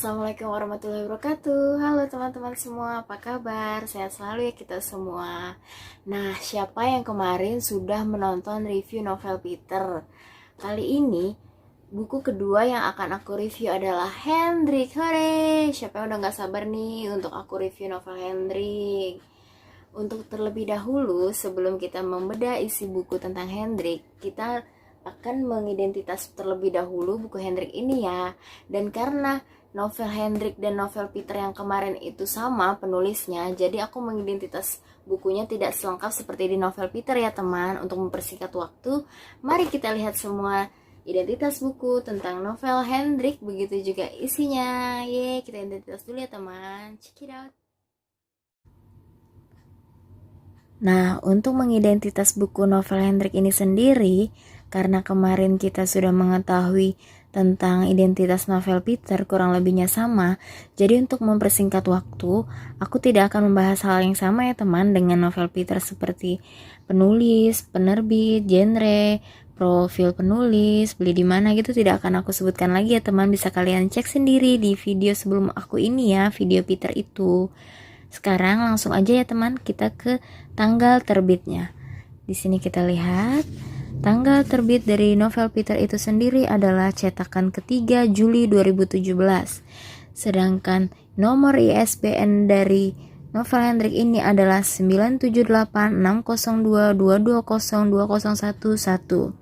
Assalamualaikum warahmatullahi wabarakatuh. Halo teman-teman semua, apa kabar? Sehat selalu ya kita semua. Nah, siapa yang kemarin sudah menonton review novel Peter? Kali ini, buku kedua yang akan aku review adalah Hendrik. Hore! Siapa yang udah gak sabar nih untuk aku review novel Hendrik? Untuk terlebih dahulu, sebelum kita membedah isi buku tentang Hendrik, kita akan mengidentitas terlebih dahulu buku Hendrik ini ya. Dan karena novel Hendrik dan novel Peter yang kemarin itu sama penulisnya, jadi aku mengidentitas bukunya tidak selengkap seperti di novel Peter ya teman. Untuk mempersingkat waktu, mari kita lihat semua identitas buku tentang novel Hendrik, begitu juga isinya. Kita identitas dulu ya teman. Check it out. Nah, untuk mengidentitas buku novel Hendrik ini sendiri, karena kemarin kita sudah mengetahui tentang identitas novel Peter kurang lebihnya sama, jadi untuk mempersingkat waktu, aku tidak akan membahas hal yang sama ya teman dengan novel Peter seperti penulis, penerbit, genre, profil penulis, beli di mana gitu tidak akan aku sebutkan lagi ya teman, bisa kalian cek sendiri di video sebelum aku ini ya, video Peter itu. Sekarang langsung aja ya teman, kita ke tanggal terbitnya. Di sini kita lihat tanggal terbit dari novel Peter itu sendiri adalah cetakan ketiga Juli 2017. Sedangkan nomor ISBN dari novel Hendrik ini adalah 9786022202011.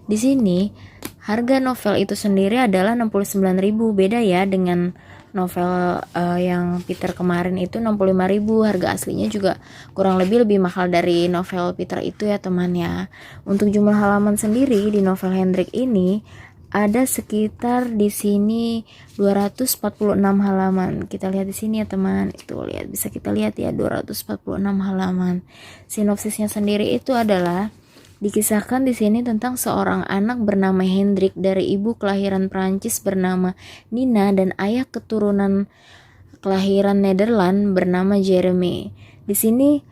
Di sini harga novel itu sendiri adalah 69.000, beda ya dengan novel yang Peter kemarin itu 65.000. Harga aslinya juga kurang lebih mahal dari novel Peter itu ya teman ya. Untuk jumlah halaman sendiri di novel Hendrik ini ada sekitar di sini 246 halaman. Kita lihat di sini ya teman. Itu lihat, bisa kita lihat ya 246 halaman. Sinopsisnya sendiri itu adalah dikisahkan di sini tentang seorang anak bernama Hendrik dari ibu kelahiran Prancis bernama Nina dan ayah keturunan kelahiran Nederland bernama Jeremy. Di sini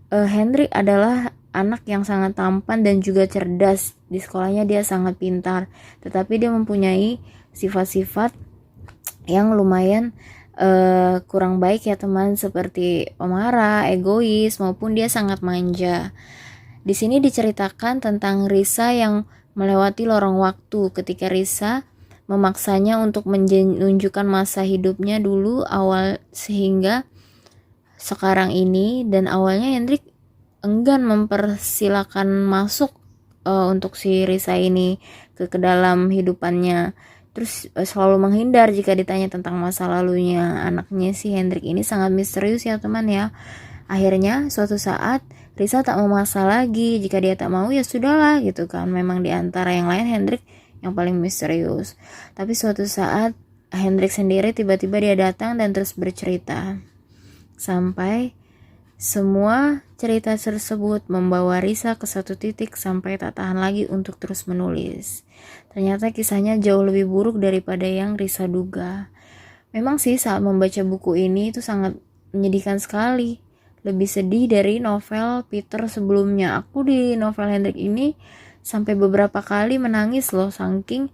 Hendrik adalah anak yang sangat tampan dan juga cerdas. Di sekolahnya dia sangat pintar, tetapi dia mempunyai sifat-sifat yang lumayan kurang baik ya teman, seperti pemarah, egois, maupun dia sangat manja. Di sini diceritakan tentang Risa yang melewati lorong waktu ketika Risa memaksanya untuk menunjukkan masa hidupnya dulu awal sehingga sekarang ini, dan awalnya Hendrik enggan mempersilahkan masuk untuk si Risa ini ke dalam hidupannya. Terus selalu menghindar jika ditanya tentang masa lalunya. Anaknya si Hendrik ini sangat misterius ya teman ya. Akhirnya suatu saat Risa tak memaksa lagi. Jika dia tak mau ya sudahlah gitu kan. Memang di antara yang lain Hendrik yang paling misterius. Tapi suatu saat Hendrik sendiri tiba-tiba dia datang dan terus bercerita. Sampai semua cerita tersebut membawa Risa ke satu titik sampai tak tahan lagi untuk terus menulis. Ternyata kisahnya jauh lebih buruk daripada yang Risa duga. Memang sih saat membaca buku ini itu sangat menyedihkan sekali. Lebih sedih dari novel Peter sebelumnya. Aku di novel Hendrik ini sampai beberapa kali menangis loh, saking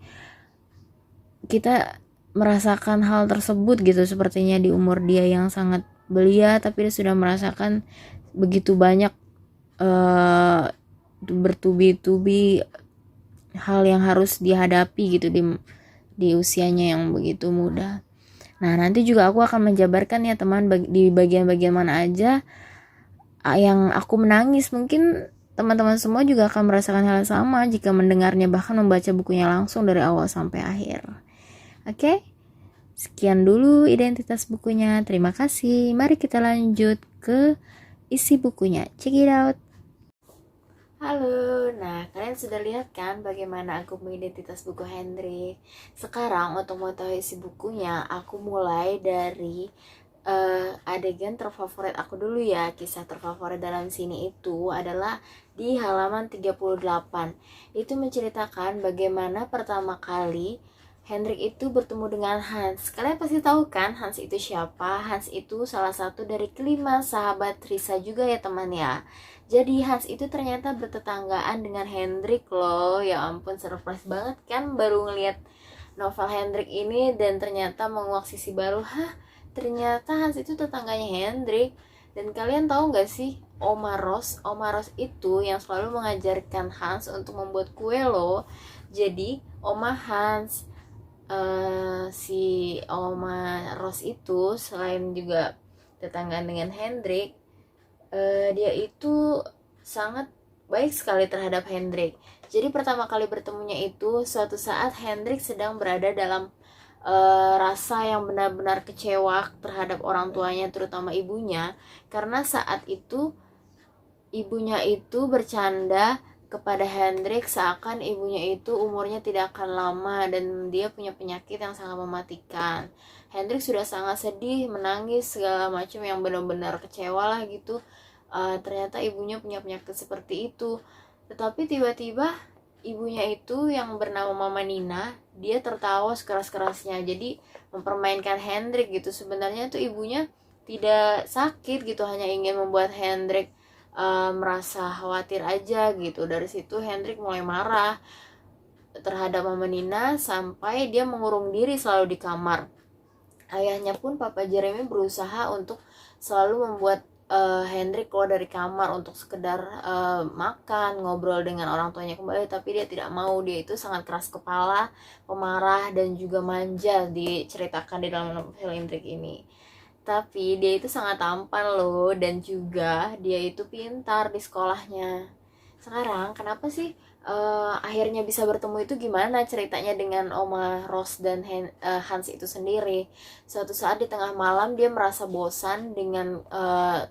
kita merasakan hal tersebut gitu. Sepertinya di umur dia yang sangat belia, tapi dia sudah merasakan begitu banyak bertubi-tubi hal yang harus dihadapi gitu di usianya yang begitu muda. Nah, nanti juga aku akan menjabarkan ya teman di bagian-bagian mana aja yang aku menangis. Mungkin teman-teman semua juga akan merasakan hal yang sama jika mendengarnya, bahkan membaca bukunya langsung dari awal sampai akhir. Oke? Sekian dulu identitas bukunya. Terima kasih. Mari kita lanjut ke isi bukunya. Check it out. Halo, nah kalian sudah lihat kan bagaimana aku mengidentitas buku Hendrik. Sekarang untuk mengetahui isi bukunya, aku mulai dari adegan terfavorit aku dulu ya. Kisah terfavorit dalam sini itu adalah di halaman 38. Itu menceritakan bagaimana pertama kali Hendrik itu bertemu dengan Hans. Kalian pasti tahu kan Hans itu siapa? Hans itu salah satu dari kelima sahabat Risa juga ya teman ya. Jadi Hans itu ternyata bertetanggaan dengan Hendrik loh. Ya ampun, surprise banget kan baru ngeliat novel Hendrik ini dan ternyata menguak sisi baru. Ternyata Hans itu tetangganya Hendrik. Dan kalian tahu gak sih, Oma Ros itu yang selalu mengajarkan Hans untuk membuat kue loh. Jadi Oma Hans, si Oma Ros itu selain juga tetanggaan dengan Hendrik, dia itu sangat baik sekali terhadap Hendrik. Jadi pertama kali bertemunya itu suatu saat Hendrik sedang berada dalam rasa yang benar-benar kecewa terhadap orang tuanya, terutama ibunya, karena saat itu ibunya itu bercanda kepada Hendrik seakan ibunya itu umurnya tidak akan lama dan dia punya penyakit yang sangat mematikan. Hendrik sudah sangat sedih, menangis segala macam, yang benar-benar kecewa lah gitu. Ternyata ibunya punya penyakit seperti itu. Tetapi tiba-tiba ibunya itu yang bernama Mama Nina, dia tertawa sekeras-kerasnya, jadi mempermainkan Hendrik gitu. Sebenarnya tuh ibunya tidak sakit gitu, hanya ingin membuat Hendrik merasa khawatir aja gitu. Dari situ Hendrik mulai marah terhadap Mama Nina sampai dia mengurung diri selalu di kamar. Ayahnya pun Papa Jeremy berusaha untuk selalu membuat Hendrik keluar dari kamar untuk sekedar makan, ngobrol dengan orang tuanya kembali, tapi dia tidak mau. Dia itu sangat keras kepala, pemarah, dan juga manja, diceritakan di dalam novel Hendrik ini. Tapi dia itu sangat tampan loh, dan juga dia itu pintar di sekolahnya. Sekarang kenapa sih akhirnya bisa bertemu itu gimana ceritanya dengan Oma Ros dan Hans itu sendiri? Suatu saat di tengah malam dia merasa bosan dengan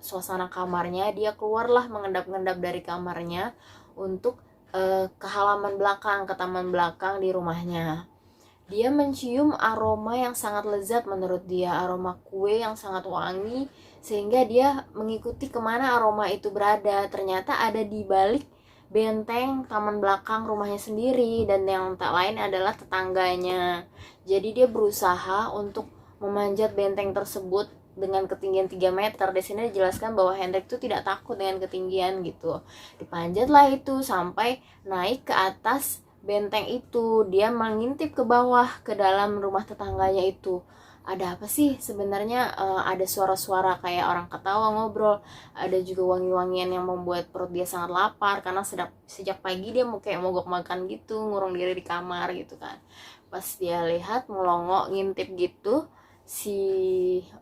suasana kamarnya. Dia keluarlah mengendap-endap dari kamarnya untuk ke halaman belakang, ke taman belakang di rumahnya. Dia mencium aroma yang sangat lezat menurut dia, aroma kue yang sangat wangi, sehingga dia mengikuti kemana aroma itu berada. Ternyata ada di balik benteng taman belakang rumahnya sendiri, dan yang tak lain adalah tetangganya. Jadi dia berusaha untuk memanjat benteng tersebut dengan ketinggian 3 meter. Di sini dijelaskan bahwa Hendrik itu tidak takut dengan ketinggian gitu. Dipanjatlah itu sampai naik ke atas benteng itu. Dia mengintip ke bawah ke dalam rumah tetangganya itu. Ada apa sih sebenarnya? Ada suara-suara kayak orang ketawa, ngobrol, ada juga wangi-wangian yang membuat perut dia sangat lapar karena sejak pagi dia mau kayak mogok makan gitu, ngurung diri di kamar gitu kan. Pas dia lihat melongo ngintip gitu, si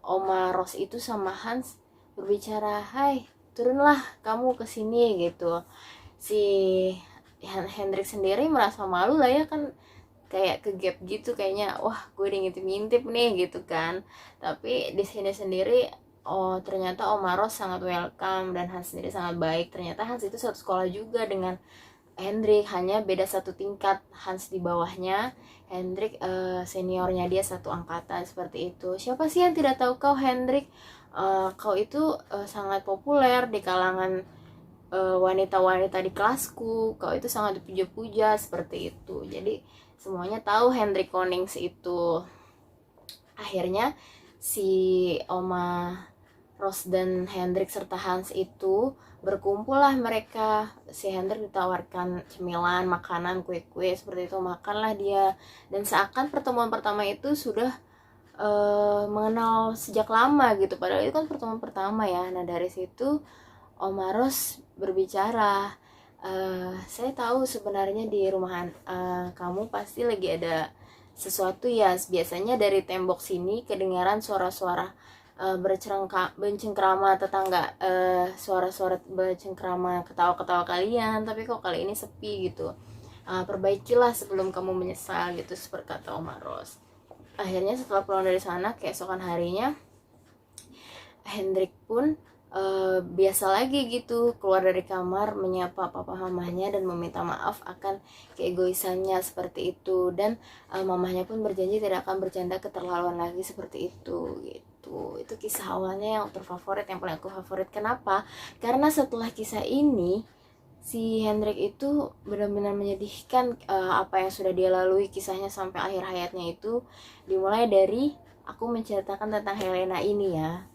Oma Ros itu sama Hans berbicara, "Hai, turunlah kamu ke sini," gitu. Si Hendrik sendiri merasa malu lah ya kan, kayak ke gap gitu, kayaknya wah gue udah ngintip-ngintip nih gitu kan. Tapi di sini sendiri, oh ternyata Om Maros sangat welcome dan Hans sendiri sangat baik. Ternyata Hans itu satu sekolah juga dengan Hendrik, hanya beda satu tingkat. Hans di bawahnya, Hendrik seniornya dia satu angkatan, seperti itu. Siapa sih yang tidak tahu kau Hendrik? Kau itu sangat populer di kalangan wanita-wanita di kelasku, kau itu sangat dipuja-puja, seperti itu. Jadi semuanya tahu Hendrik Konings itu. Akhirnya si Oma Ros dan Hendrik serta Hans itu berkumpullah mereka. Si Hendrik ditawarkan cemilan, makanan, kue-kue seperti itu, makanlah dia. Dan seakan pertemuan pertama itu sudah mengenal sejak lama gitu, padahal itu kan pertemuan pertama ya. Nah dari situ Oma Ros berbicara, saya tahu sebenarnya di rumah kamu pasti lagi ada sesuatu ya. Biasanya dari tembok sini kedengaran suara-suara bercengkrama tetangga, suara-suara bercengkrama, ketawa-ketawa kalian, tapi kok kali ini sepi gitu. Perbaikilah sebelum kamu menyesal gitu, seperti kata Oma Ros. Akhirnya setelah pulang dari sana, keesokan harinya Hendrik pun biasa lagi gitu keluar dari kamar, menyapa papa mamahnya dan meminta maaf akan keegoisannya seperti itu. Dan mamahnya pun berjanji tidak akan bercanda keterlaluan lagi seperti itu gitu. Itu kisah awalnya yang terfavorit, yang paling aku favorit. Kenapa? Karena setelah kisah ini si Hendrik itu benar-benar menyedihkan. Apa yang sudah dia lalui, kisahnya sampai akhir hayatnya itu dimulai dari aku menceritakan tentang Helena ini ya.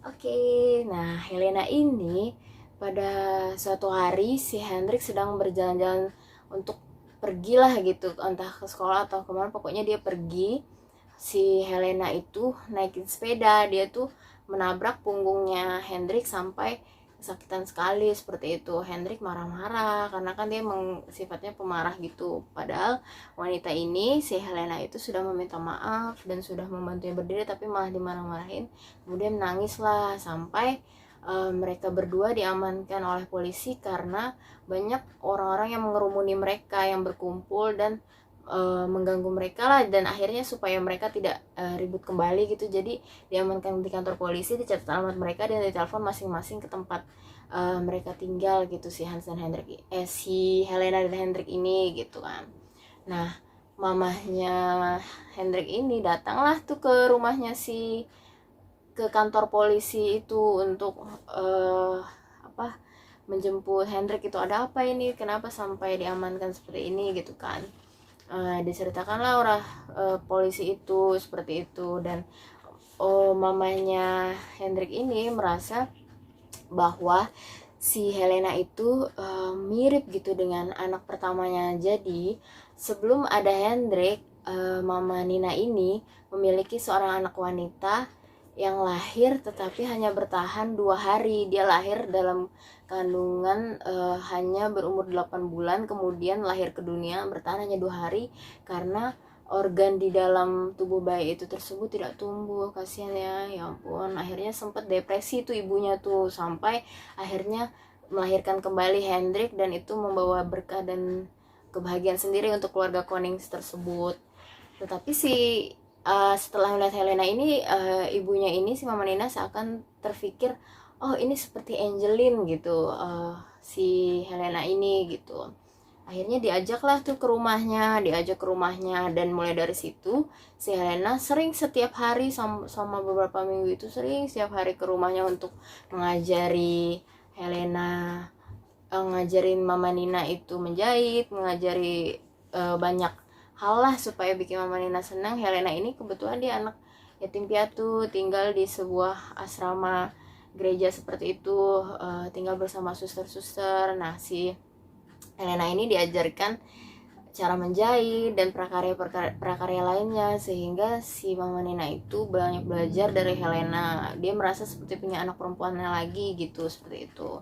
Oke, nah Helena ini pada suatu hari si Hendrik sedang berjalan-jalan untuk pergilah gitu, entah ke sekolah atau kemana, pokoknya dia pergi. Si Helena itu naikin sepeda, dia tuh menabrak punggungnya Hendrik sampai kesakitan sekali seperti itu. Hendrik marah-marah karena kan dia sifatnya pemarah gitu. Padahal wanita ini, si Helena itu sudah meminta maaf dan sudah membantunya berdiri, tapi malah dimarah-marahin. Kemudian menangislah sampai mereka berdua diamankan oleh polisi karena banyak orang-orang yang mengerumuni mereka, yang berkumpul dan mengganggu mereka lah, dan akhirnya supaya mereka tidak ribut kembali gitu, jadi diamankan di kantor polisi, dicatat alamat mereka dan ditelepon masing-masing ke tempat mereka tinggal gitu, si Hans dan Hendrik, si Helena dan Hendrik ini gitu kan. Nah, mamahnya Hendrik ini datanglah tuh ke rumahnya ke kantor polisi itu untuk menjemput Hendrik. Itu ada apa ini, kenapa sampai diamankan seperti ini gitu kan. Diceritakanlah orang polisi itu seperti itu, dan mamanya Hendrik ini merasa bahwa si Helena itu mirip gitu dengan anak pertamanya. Jadi sebelum ada Hendrik, mama Nina ini memiliki seorang anak wanita yang lahir tetapi hanya bertahan 2 hari. Dia lahir dalam kandungan hanya berumur 8 bulan, kemudian lahir ke dunia, bertahan hanya 2 hari karena organ di dalam tubuh bayi itu tersebut tidak tumbuh. Kasihan ya ampun. Akhirnya sempat depresi tuh ibunya tuh, sampai akhirnya melahirkan kembali Hendrik, dan itu membawa berkah dan kebahagiaan sendiri untuk keluarga Konings tersebut. Tetapi setelah melihat Helena ini, ibunya ini, si Mama Nina, seakan terfikir, oh ini seperti Angeline gitu, si Helena ini gitu. Akhirnya diajak ke rumahnya, dan mulai dari situ si Helena sering setiap hari sama beberapa minggu itu sering setiap hari ke rumahnya untuk mengajari Helena, ngajarin Mama Nina itu menjahit, mengajari banyak hal lah supaya bikin Mama Nina senang. Helena ini kebetulan dia anak yatim piatu, tinggal di sebuah asrama gereja seperti itu, tinggal bersama suster-suster. Nah, si Helena ini diajarkan cara menjahit dan prakarya lainnya, sehingga si Mama Nina itu banyak belajar dari Helena. Dia merasa seperti punya anak perempuannya lagi gitu, seperti itu.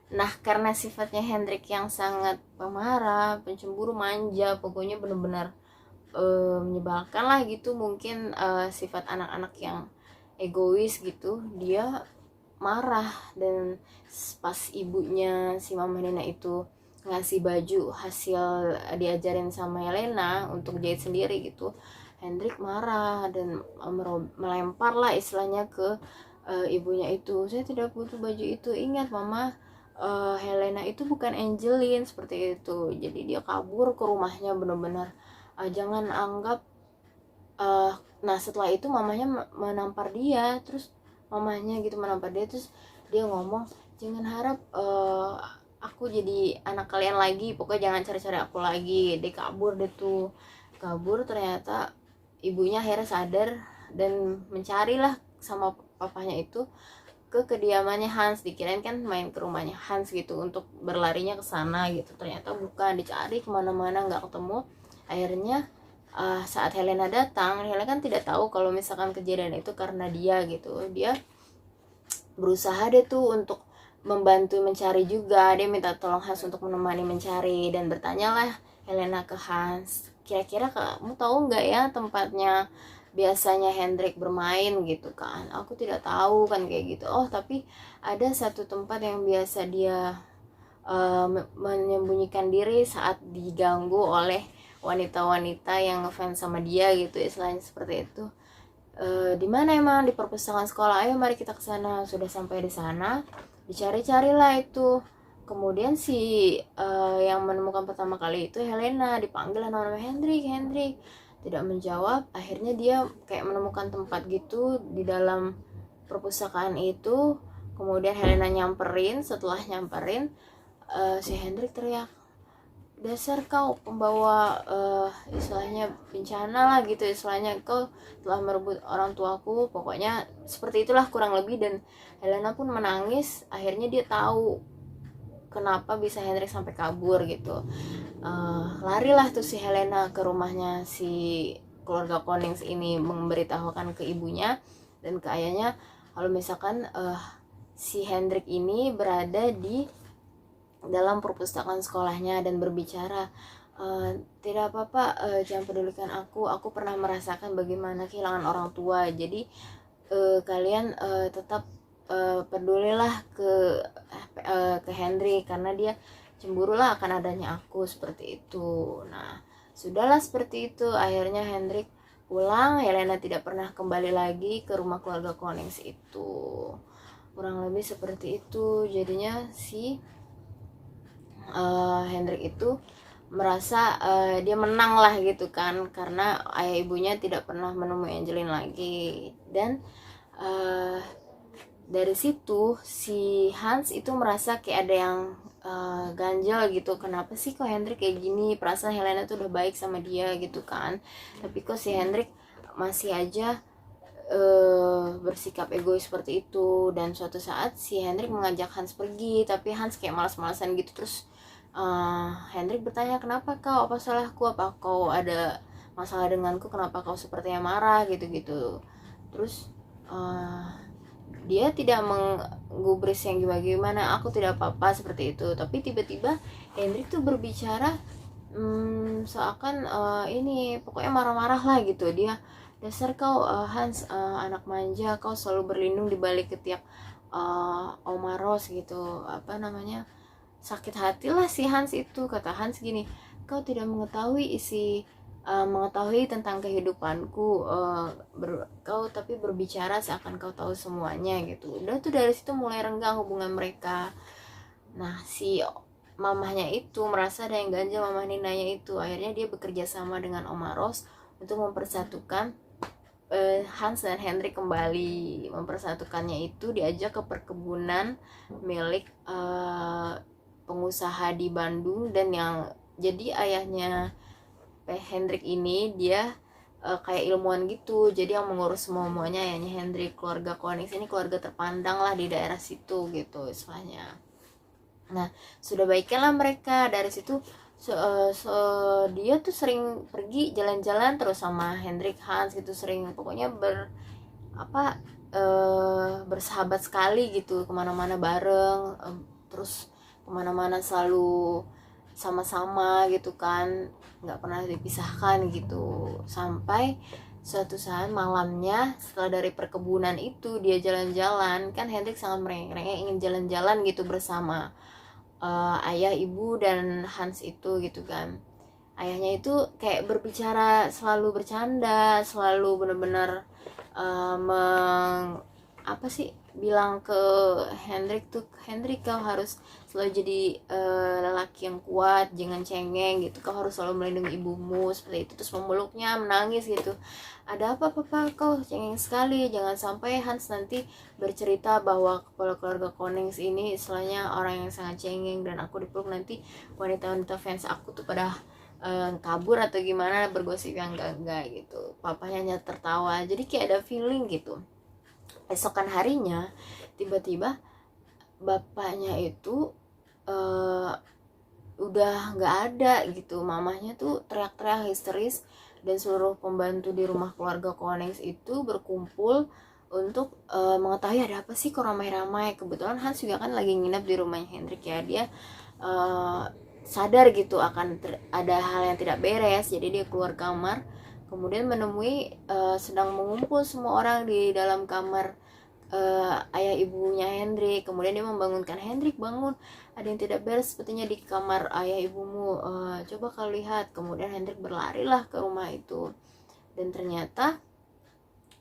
Nah, karena sifatnya Hendrik yang sangat pemarah, pencemburu, manja, pokoknya benar-benar menyebalkan lah gitu, mungkin sifat anak-anak yang egois gitu, dia marah. Dan pas ibunya si Mama Nina itu ngasih baju hasil diajarin sama Helena untuk jahit sendiri gitu, Hendrik marah dan melempar lah istilahnya ke ibunya itu, saya tidak butuh baju itu, ingat mama, Helena itu bukan Angeline, seperti itu. Jadi dia kabur ke rumahnya, benar-benar jangan anggap nah setelah itu mamanya menampar dia, terus terus dia ngomong, jangan harap aku jadi anak kalian lagi, pokoknya jangan cari-cari aku lagi. Dia kabur, ternyata ibunya akhirnya sadar dan mencarilah sama papanya itu ke kediamannya Hans. Dikirain kan main ke rumahnya Hans gitu untuk berlarinya ke sana gitu, ternyata bukan, dicari kemana-mana nggak ketemu. Akhirnya saat Helena datang, Helena kan tidak tahu kalau misalkan kejadian itu karena dia gitu. Dia berusaha deh tuh untuk membantu mencari juga, dia minta tolong Hans untuk menemani mencari, dan bertanyalah Helena ke Hans, kira-kira kamu tahu nggak ya tempatnya biasanya Hendrik bermain gitu kan. Aku tidak tahu kan, kayak gitu. Oh tapi ada satu tempat yang biasa dia menyembunyikan diri saat diganggu oleh wanita-wanita yang ngefans sama dia gitu, istilahnya seperti itu. Di mana emang? Di perpustakaan sekolah, ayo mari kita ke sana. Sudah sampai di sana, dicari-carilah itu. Kemudian yang menemukan pertama kali itu Helena, dipanggil nama Hendrik tidak menjawab. Akhirnya dia kayak menemukan tempat gitu di dalam perpustakaan itu. Kemudian Helena nyamperin. Setelah nyamperin, si Hendrik teriak, dasar kau pembawa istilahnya bencana lah gitu, istilahnya kau telah merebut orang tuaku, pokoknya seperti itulah kurang lebih. Dan Helena pun menangis. Akhirnya dia tahu kenapa bisa Hendrik sampai kabur gitu. Larilah tuh si Helena ke rumahnya si keluarga Konings ini, memberitahukan ke ibunya dan ke ayahnya kalau misalkan si Hendrik ini berada di dalam perpustakaan sekolahnya dan berbicara, tidak apa-apa, jangan pedulikan aku pernah merasakan bagaimana kehilangan orang tua, jadi kalian tetap pedulilah ke Henry karena dia cemburulah akan adanya aku, seperti itu. Nah, sudahlah seperti itu. Akhirnya Hendrik pulang. Helena tidak pernah kembali lagi ke rumah keluarga Konings itu. Kurang lebih seperti itu. Jadinya si Hendrik itu merasa dia menang lah gitu kan, karena ayah ibunya tidak pernah menemui Angeline lagi. Dan dari situ si Hans itu merasa kayak ada yang ganjel gitu. Kenapa sih kok Hendrik kayak gini, perasaan Helena tuh udah baik sama dia gitu kan, tapi kok si Hendrik masih aja bersikap egois seperti itu. Dan suatu saat si Hendrik mengajak Hans pergi, tapi Hans kayak malas-malasan gitu. Terus Hendrik bertanya, kenapa kau, apa salahku, apa kau ada masalah denganku, kenapa kau sepertinya marah gitu-gitu. Terus dia tidak menggubris yang gimana, aku tidak apa-apa seperti itu. Tapi tiba-tiba Hendrik tuh berbicara seakan ini pokoknya marah-marah lah gitu. Dia, dasar kau Hans, anak manja, kau selalu berlindung di balik ketiak Oma Rose gitu, apa namanya, sakit hati lah si Hans itu. Kata Hans gini, kau tidak mengetahui tentang kehidupanku, kau tapi berbicara seakan kau tahu semuanya gitu. Udah tuh dari situ mulai renggang hubungan mereka. Nah, si mamahnya itu merasa ada yang ganjil, mamah Ninanya itu. Akhirnya dia bekerja sama dengan Oma Rose untuk mempersatukan Hans dan Hendrik kembali. Mempersatukannya itu diajak ke perkebunan milik pengusaha di Bandung. Dan yang jadi ayahnya Hendrik ini dia kayak ilmuwan gitu, jadi yang mengurus semuanya ayahnya Hendrik. Keluarga Konings ini keluarga terpandang lah di daerah situ gitu istilahnya. Nah, sudah baiklah mereka dari situ. Dia tuh sering pergi jalan-jalan terus sama Hendrik, Hans gitu, sering pokoknya bersahabat sekali gitu, kemana-mana bareng, terus kemana-mana selalu sama-sama gitu kan, nggak pernah dipisahkan gitu. Sampai suatu saat malamnya setelah dari perkebunan itu dia jalan-jalan, kan Hendrik sangat merengek ingin jalan-jalan gitu bersama ayah, ibu, dan Hans itu gitu kan. Ayahnya itu kayak berbicara, selalu bercanda, selalu benar-benar bilang ke Hendrik tuh, Hendrik kau harus selalu jadi lelaki yang kuat, jangan cengeng gitu, kau harus selalu melindungi ibumu, seperti itu. Terus memeluknya, menangis gitu. Ada apa papa, kau cengeng sekali, jangan sampai Hans nanti bercerita bahwa kepala keluarga Konings ini istilahnya orang yang sangat cengeng, dan aku dipeluk nanti wanita-wanita fans aku tuh pada kabur atau gimana, bergosip yang enggak gitu. Papanya hanya tertawa, jadi kayak ada feeling gitu. Esokan harinya tiba-tiba bapaknya itu udah nggak ada gitu. Mamahnya tuh teriak-teriak histeris, dan seluruh pembantu di rumah keluarga Konings itu berkumpul untuk mengetahui ada apa sih kok ramai-ramai. Kebetulan Hans juga kan lagi nginep di rumahnya Hendrik ya. Dia sadar gitu akan ada hal yang tidak beres, jadi dia keluar kamar, kemudian menemui sedang mengumpul semua orang di dalam kamar ayah ibunya Hendrik. Kemudian dia membangunkan, Hendrik bangun, ada yang tidak beres sepertinya di kamar ayah ibumu, coba kau lihat. Kemudian Hendrik berlarilah ke rumah itu, dan ternyata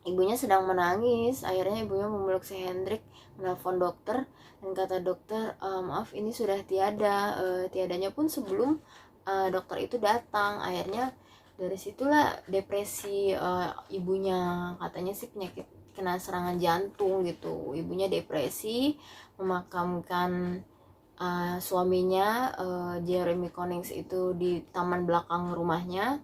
ibunya sedang menangis. Akhirnya ibunya memeluk si Hendrik, menelpon dokter, dan kata dokter, maaf ini sudah tiada. Tiadanya pun sebelum dokter itu datang. Akhirnya dari situlah depresi ibunya, katanya sih penyakit, kena serangan jantung gitu. Ibunya depresi, memakamkan suaminya Jeremy Konings itu di taman belakang rumahnya.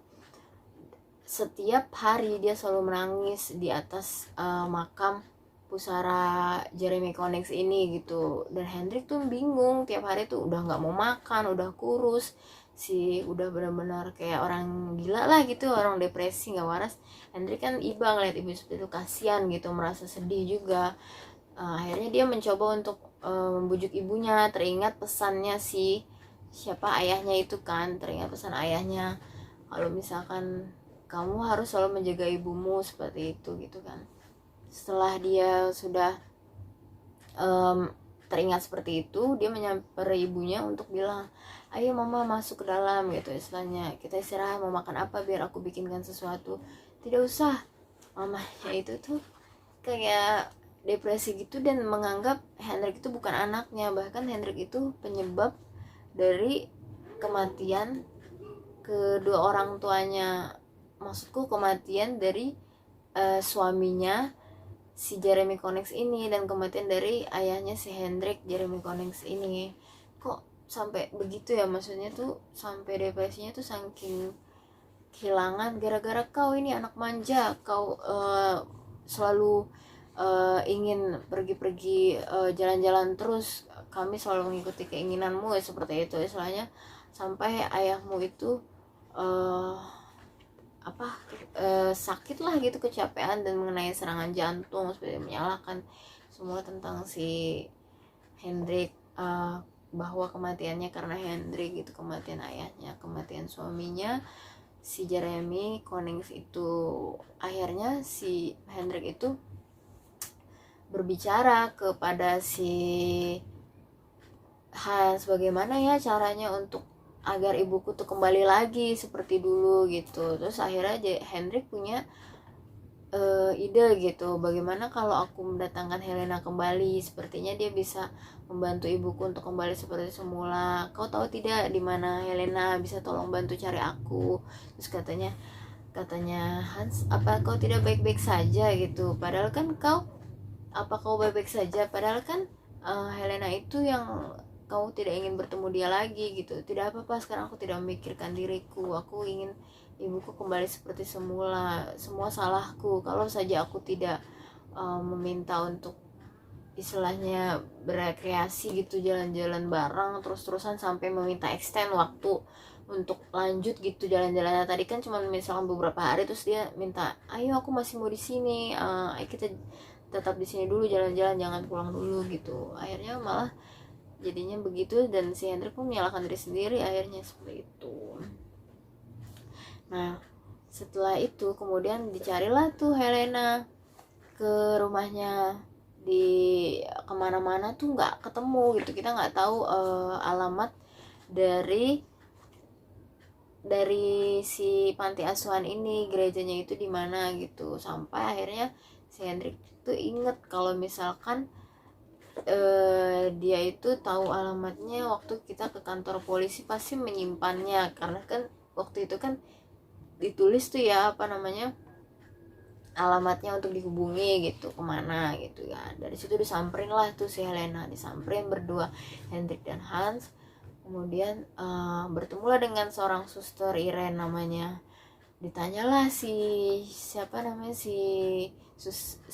Setiap hari dia selalu menangis di atas makam pusara Jeremy Connings ini gitu. Dan Hendrik tuh bingung, tiap hari tuh udah nggak mau makan, udah kurus sih, udah benar-benar kayak orang gila lah gitu, orang depresi nggak waras. Hendrik kan iba ngeliat ibu seperti itu, kasihan gitu, merasa sedih juga. Akhirnya dia mencoba untuk membujuk ibunya, teringat pesannya si siapa ayahnya itu kan, teringat pesan ayahnya kalau misalkan kamu harus selalu menjaga ibumu seperti itu gitu kan. Setelah dia sudah teringat seperti itu, dia menyamperin ibunya untuk bilang, ayo mama masuk ke dalam gitu, istilahnya kita istirahat, mau makan apa biar aku bikinkan sesuatu. Tidak usah, mamanya itu tuh kayak depresi gitu dan menganggap Hendrik itu bukan anaknya, bahkan Hendrik itu penyebab dari kematian kedua orang tuanya, maksudku kematian dari suaminya si Jeremy Connings ini dan kematian dari ayahnya si Hendrik Jeremy Connings ini. Kok sampai begitu ya, maksudnya tuh sampai depresinya tuh saking kehilangan gara-gara kau ini anak manja, kau selalu ingin pergi-pergi jalan-jalan terus, kami selalu mengikuti keinginanmu ya, seperti itu istilahnya. Sampai ayahmu itu sakit lah gitu, kecapean dan mengenai serangan jantung, seperti menyalahkan semua tentang si Hendrik, bahwa kematiannya karena Hendrik gitu, kematian ayahnya, kematian suaminya si Jeremy Connings itu. Akhirnya si Hendrik itu berbicara kepada si Hans, bagaimana ya caranya untuk agar ibuku tuh kembali lagi seperti dulu gitu. Terus akhirnya Hendrik punya ide gitu, bagaimana kalau aku mendatangkan Helena kembali, sepertinya dia bisa membantu ibuku untuk kembali seperti semula. Kau tahu tidak di mana Helena, bisa tolong bantu cari aku. Terus katanya Hans, apa kau tidak baik-baik saja gitu, padahal kan kau baik-baik saja, padahal kan Helena itu yang kau tidak ingin bertemu dia lagi gitu. Tidak apa-apa, sekarang aku tidak memikirkan diriku, aku ingin ibuku kembali seperti semula. Semua salahku, kalau saja aku tidak meminta untuk istilahnya berekreasi gitu, jalan-jalan bareng terus-terusan sampai meminta extend waktu untuk lanjut gitu jalan-jalannya. Tadi kan cuma misalkan beberapa hari, terus dia minta, ayo aku masih mau di sini, ayo kita tetap di sini dulu, jalan-jalan, jangan pulang dulu gitu. Akhirnya malah jadinya begitu, dan si Hendrik pun menyalahkan diri sendiri akhirnya seperti itu. Nah setelah itu kemudian dicarilah tuh Helena ke rumahnya, di kemana-mana tuh nggak ketemu gitu, kita nggak tahu alamat dari si panti asuhan ini, gerejanya itu di mana gitu. Sampai akhirnya si Hendrik tuh inget kalau misalkan dia itu tahu alamatnya, waktu kita ke kantor polisi pasti menyimpannya, karena kan waktu itu kan ditulis tuh ya alamatnya untuk dihubungi gitu, kemana gitu ya. Dari situ disamperin lah tuh si Helena, disamperin berdua, Hendrik dan Hans. Kemudian bertemulah dengan seorang suster, Irene namanya. Ditanyalah si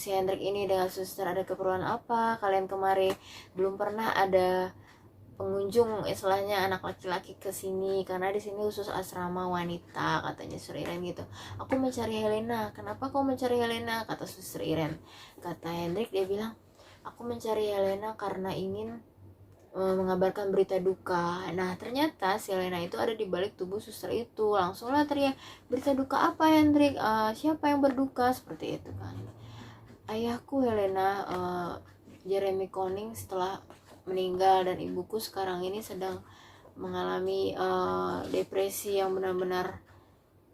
Hendrik ini dengan suster, ada keperluan apa kalian kemari, belum pernah ada pengunjung istilahnya anak laki-laki ke sini, karena di sini khusus asrama wanita, katanya Suster Irene gitu. Aku mencari Helena. Kenapa kau mencari Helena? Kata Suster Irene. Kata Hendrik, dia bilang, aku mencari Helena karena ingin mengabarkan berita duka. Nah ternyata si Helena itu ada di balik tubuh suster itu. Langsunglah teriak, berita duka apa Hendrik? Siapa yang berduka? Seperti itu kan. Ayahku Helena, Jeremy Connings setelah meninggal, dan ibuku sekarang ini sedang mengalami depresi yang benar-benar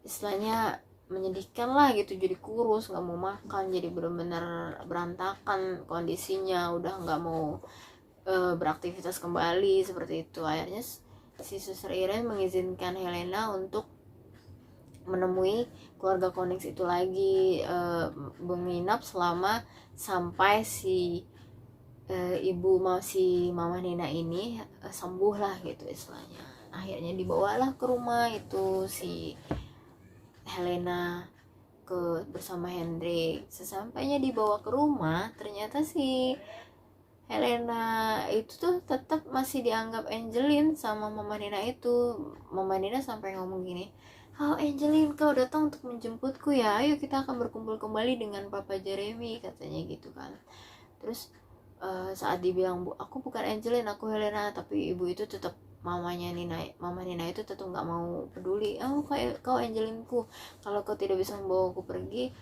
istilahnya menyedihkan lah gitu. Jadi kurus, nggak mau makan, jadi benar-benar berantakan kondisinya, udah nggak mau beraktivitas kembali seperti itu. Akhirnya si Suster Irene mengizinkan Helena untuk menemui keluarga Connings itu lagi, menginap selama sampai si mama Nina ini sembuh lah gitu istilahnya. Akhirnya dibawalah ke rumah itu si Helena. bersama Hendrik. Sesampainya dibawa ke rumah, ternyata si Helena itu tuh tetap masih dianggap Angelin sama Mama Nina itu. Mama Nina sampai ngomong gini, "Oh Angelin, kau datang untuk menjemputku ya, ayo kita akan berkumpul kembali dengan Papa Jeremy," katanya gitu kan. Terus saat dibilang, "Bu, aku bukan Angelin, aku Helena," tapi ibu itu tetap Mama Nina itu tetap nggak mau peduli. "Oh, kau Angelinku, kalau kau tidak bisa membawaku pergi,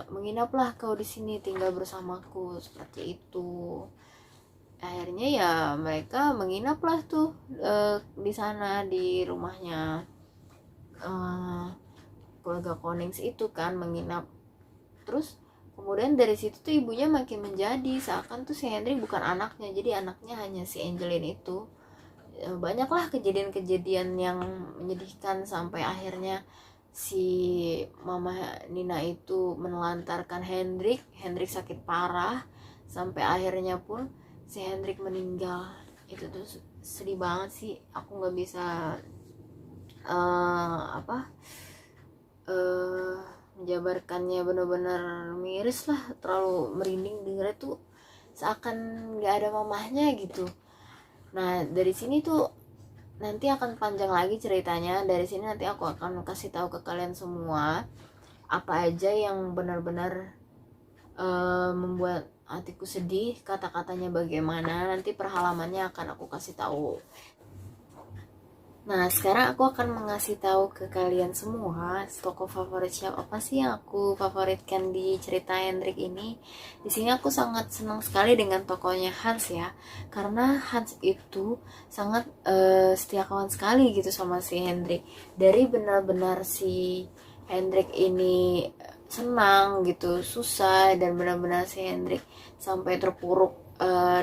menginaplah kau di sini, tinggal bersamaku," seperti itu. Akhirnya ya mereka menginaplah tuh di sana, di rumahnya keluarga Konings itu kan, menginap. Terus kemudian dari situ tuh ibunya makin menjadi seakan tuh si Henry bukan anaknya, jadi anaknya hanya si Angelin itu. Banyaklah kejadian-kejadian yang menyedihkan sampai akhirnya si Mama Nina itu menelantarkan Hendrik sakit parah, sampai akhirnya pun si Hendrik meninggal. Itu tuh sedih banget sih, aku nggak bisa menjabarkannya, benar-benar miris lah, terlalu merinding dengernya tuh, seakan nggak ada mamahnya gitu. Nah dari sini tuh nanti akan panjang lagi ceritanya. Dari sini nanti aku akan kasih tahu ke kalian semua apa aja yang benar-benar membuat hatiku sedih, kata-katanya bagaimana, nanti per halamannya akan aku kasih tahu. Nah sekarang aku akan mengasih tahu ke kalian semua tokoh favorit siapa apa sih yang aku favoritkan di cerita Hendrik ini. Di sini aku sangat senang sekali dengan tokohnya Hans ya, karena Hans itu sangat setia kawan sekali gitu sama si Hendrik. Dari benar-benar si Hendrik ini senang gitu, susah, dan benar-benar si Hendrik sampai terpuruk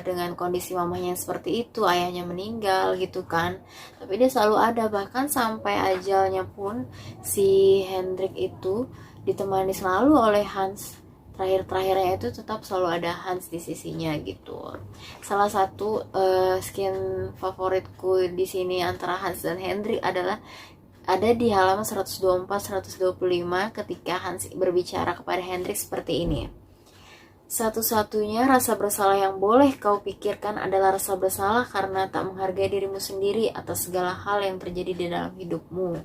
dengan kondisi mamanya yang seperti itu, ayahnya meninggal gitu kan, tapi dia selalu ada. Bahkan sampai ajalnya pun si Hendrik itu ditemani selalu oleh Hans. Terakhirnya itu tetap selalu ada Hans di sisinya gitu. Salah satu skin favoritku di sini antara Hans dan Hendrik adalah ada di halaman 124-125 ketika Hans berbicara kepada Hendrik seperti ini. "Satu-satunya rasa bersalah yang boleh kau pikirkan adalah rasa bersalah karena tak menghargai dirimu sendiri atas segala hal yang terjadi di dalam hidupmu."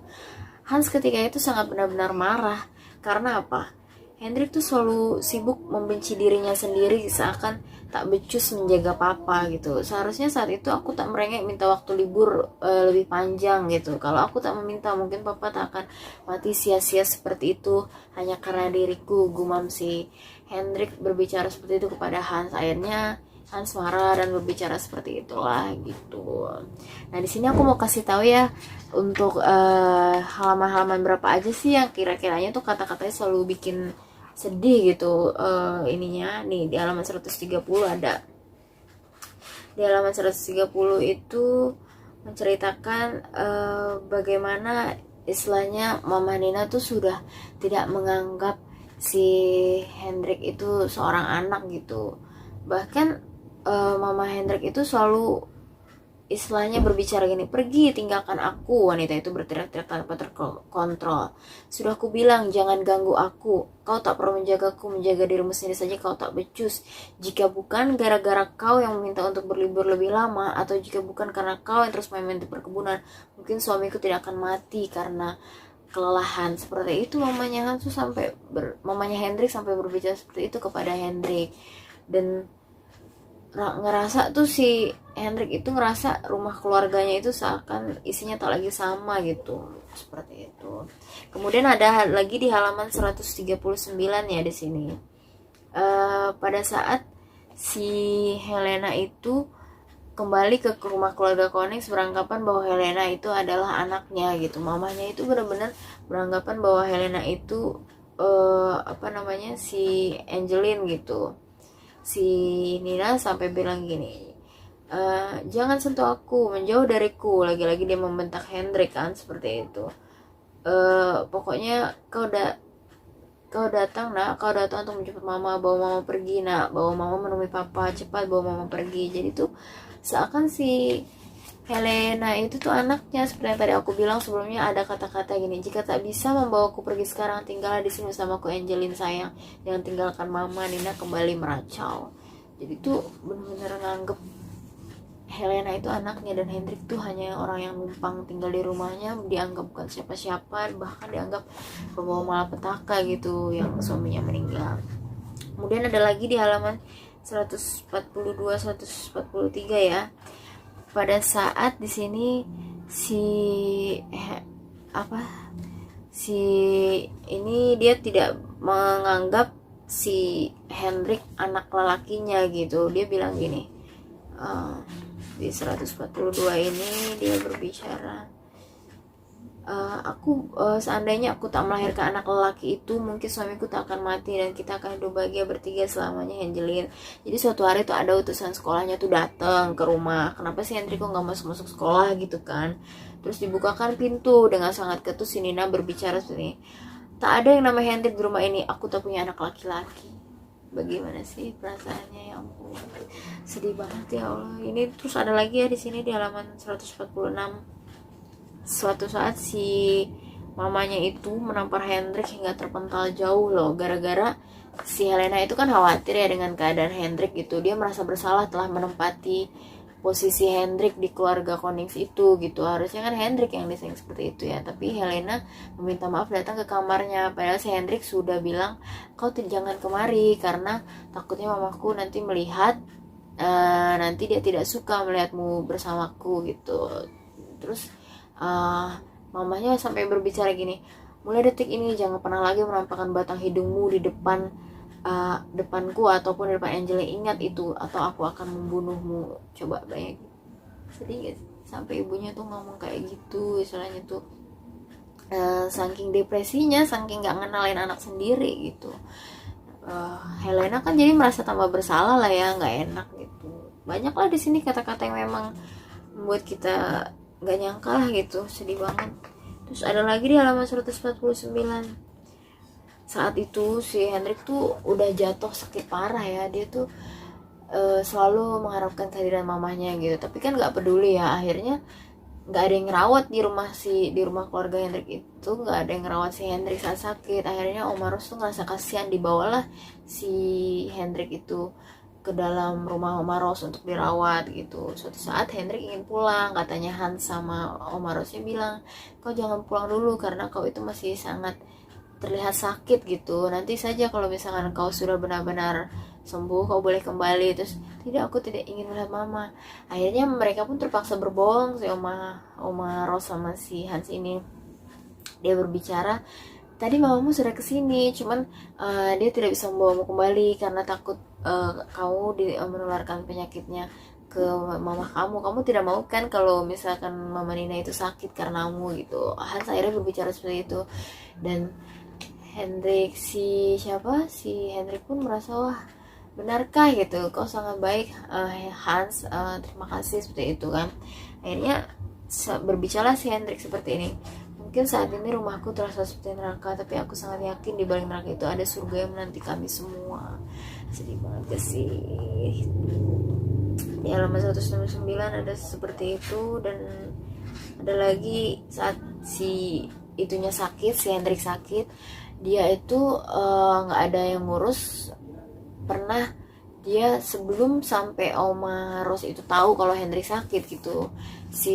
Hans ketika itu sangat benar-benar marah. Karena apa? Hendrik tuh selalu sibuk membenci dirinya sendiri, seakan tak becus menjaga papa gitu. Seharusnya saat itu aku tak merengek minta waktu libur lebih panjang gitu. Kalau aku tak meminta, mungkin papa tak akan mati sia-sia seperti itu hanya karena diriku, gumam si Hendrik berbicara seperti itu kepada Hans. Akhirnya Hans marah dan berbicara seperti itulah gitu. Nah di sini aku mau kasih tahu ya untuk halaman-halaman berapa aja sih yang kira-kiranya tuh kata-katanya selalu bikin sedih gitu. Ininya nih di halaman 130 ada. Di halaman 130 itu menceritakan bagaimana istilahnya Mama Nina tuh sudah tidak menganggap si Hendrik itu seorang anak gitu. Bahkan Mama Hendrik itu selalu istilahnya berbicara gini, "Pergi, tinggalkan aku." Wanita itu berteriak-teriak tanpa terkontrol. "Sudah ku bilang jangan ganggu aku. Kau tak perlu menjagaku, menjaga dirimu sendiri saja kau tak becus. Jika bukan gara-gara kau yang meminta untuk berlibur lebih lama, atau jika bukan karena kau yang terus main-main di perkebunan, mungkin suamiku tidak akan mati karena kelelahan." Seperti itu mamanya Hans tuh mamanya Hendrik sampai berbicara seperti itu kepada Hendrik. Dan ngerasa tuh si Hendrik itu ngerasa rumah keluarganya itu seakan isinya tak lagi sama gitu, seperti itu. Kemudian ada lagi di halaman 139 ya di sini. Pada saat si Helena itu kembali ke rumah keluarga Konings beranggapan bahwa Helena itu adalah anaknya gitu. Mamanya itu benar-benar beranggapan bahwa Helena itu si Angelin gitu. Si Nina sampai bilang gini, "Jangan sentuh aku, menjauh dariku." Lagi-lagi dia membentak Hendrik kan seperti itu. Pokoknya kau datang untuk menjemput mama, bawa mama pergi nak, bawa mama menemui papa, cepat bawa mama pergi. Jadi tuh seakan si Helena itu tuh anaknya, seperti yang tadi aku bilang sebelumnya, ada kata-kata gini, jika tak bisa membawaku pergi sekarang, tinggallah di sini bersamaku Angelin sayang, jangan tinggalkan mama. Nina kembali meracau. Jadi tuh bener-bener nganggep Helena itu anaknya, dan Hendrik tuh hanya orang yang numpang tinggal di rumahnya, dianggap bukan siapa-siapa, bahkan dianggap pembawa malapetaka gitu yang suaminya meninggal. Kemudian ada lagi di halaman 142 143 ya. Pada saat di sini si ini dia tidak menganggap si Hendrik anak lelakinya gitu. Dia bilang gini, di 142 ini dia berbicara, seandainya aku tak melahirkan anak lelaki itu, mungkin suamiku tak akan mati dan kita akan hidup bahagia bertiga selamanya, Angelin. Jadi suatu hari tuh ada utusan sekolahnya tuh datang ke rumah. Kenapa sih Hendrik kok nggak masuk sekolah gitu kan? Terus dibukakan pintu dengan sangat ketus, si Nina berbicara seperti ini, tak ada yang namanya Hendrik di rumah ini, aku tak punya anak laki-laki. Bagaimana sih perasaannya, ya ampun, sedih banget ya Allah. Ini terus ada lagi ya di sini di halaman 146. Suatu saat si mamanya itu menampar Hendrik hingga terpental jauh loh, gara-gara si Helena itu kan khawatir ya dengan keadaan Hendrik gitu. Dia merasa bersalah telah menempati posisi Hendrik di keluarga Konings itu gitu. Harusnya kan Hendrik yang disayang seperti itu ya, tapi Helena meminta maaf datang ke kamarnya, padahal si Hendrik sudah bilang, kau jangan kemari karena takutnya mamaku nanti melihat, nanti dia tidak suka melihatmu bersamaku gitu. Terus mamanya sampai berbicara gini, mulai detik ini jangan pernah lagi menampakkan batang hidungmu di depanku ataupun di depan Angela, ingat itu atau aku akan membunuhmu. Coba bayangin, sedih gak sih? Sampai ibunya tuh ngomong kayak gitu, istilahnya tuh saking depresinya, saking gak ngenalin anak sendiri gitu. Helena kan jadi merasa tambah bersalah lah ya, nggak enak gitu. Banyak lah di sini kata-kata yang memang membuat kita nggak nyangka lah gitu, sedih banget. Terus ada lagi di halaman 149. Saat itu si Hendrik tuh udah jatuh sakit parah ya, dia tuh selalu mengharapkan kehadiran mamanya gitu, tapi kan nggak peduli ya. Akhirnya nggak ada yang ngerawat di rumah keluarga Hendrik itu, nggak ada yang ngerawat si Hendrik saat sakit. Akhirnya Om Maros tuh ngerasa kasihan, dibawalah si Hendrik itu ke dalam rumah Om Maros untuk dirawat gitu. Suatu saat Hendrik ingin pulang, katanya Hans sama Om Marosnya bilang, kau jangan pulang dulu karena kau itu masih sangat terlihat sakit gitu, nanti saja kalau misalkan kau sudah benar-benar sembuh kau boleh kembali. Terus, tidak, aku tidak ingin melihat mama. Akhirnya mereka pun terpaksa berbohong, si Oma Ros sama si Hans ini. Dia berbicara, tadi mamamu sudah kesini, cuman dia tidak bisa membawamu kembali karena takut kamu menularkan penyakitnya ke mama kamu tidak mau kan kalau misalkan mama Nina itu sakit karenamu gitu. Hans akhirnya berbicara seperti itu, dan Hendrik si Hendrik pun merasa, wah benarkah gitu, kau sangat baik Hans, terima kasih, seperti itu kan. Akhirnya berbicara si Hendrik seperti ini, mungkin saat ini rumahku terasa seperti neraka, tapi aku sangat yakin di balik neraka itu ada surga yang menanti kami semua. Sedih banget sih. Di halaman 169 ada seperti itu. Dan ada lagi saat si itunya sakit, si Hendrik sakit, dia itu nggak ada yang ngurus. Pernah dia sebelum sampai Oma Ros itu tahu kalau Hendrik sakit gitu, si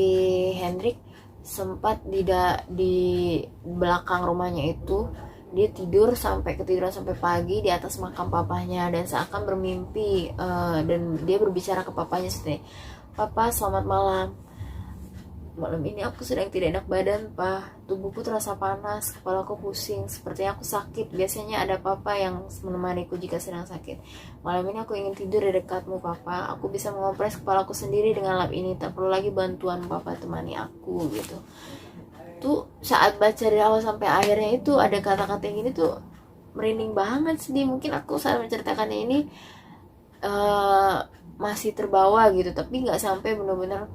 Hendrik sempat di belakang rumahnya itu dia ketiduran sampai pagi di atas makam papahnya, dan seakan bermimpi, dan dia berbicara ke papahnya seperti, papa selamat malam, malam ini aku sedang tidak enak badan, Pak. Tubuhku terasa panas, kepalaku pusing, sepertinya aku sakit. Biasanya ada Papa yang menemaniku jika sedang sakit. Malam ini aku ingin tidur di dekatmu, Papa. Aku bisa mengompres kepalaku sendiri dengan lap ini, tak perlu lagi bantuan Papa temani aku gitu. Tuh saat baca dari awal sampai akhirnya itu ada kata-kata yang gini tuh merinding banget, sedih. Mungkin aku saat menceritakannya ini masih terbawa gitu, tapi nggak sampai benar-benar